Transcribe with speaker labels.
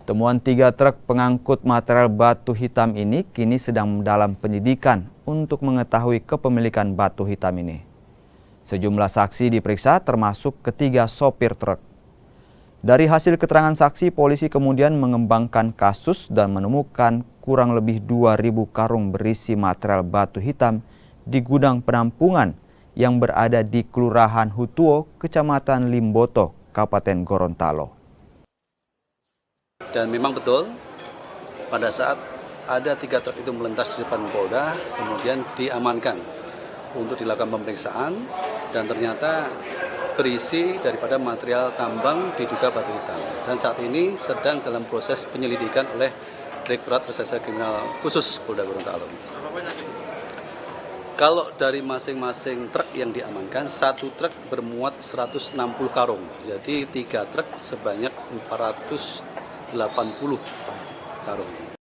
Speaker 1: Temuan 3 truk pengangkut material batu hitam ini kini sedang dalam penyidikan untuk mengetahui kepemilikan batu hitam ini. Sejumlah saksi diperiksa termasuk ketiga sopir truk. Dari hasil keterangan saksi, polisi kemudian mengembangkan kasus dan menemukan kurang lebih 2.000 karung berisi material batu hitam di gudang penampungan yang berada di Kelurahan Hutuo, Kecamatan Limboto, Kabupaten Gorontalo.
Speaker 2: Dan memang betul, pada saat ada 3 truk itu melintas di depan Polda, kemudian diamankan untuk dilakukan pemeriksaan, dan ternyata berisi daripada material tambang diduga batu hitam. Dan saat ini sedang dalam proses penyelidikan oleh Direktorat Reserse Kriminal Khusus Polda Gorontalo. Kalau dari masing-masing truk yang diamankan, 1 truk bermuat 160 karung, jadi 3 truk sebanyak 480 karung.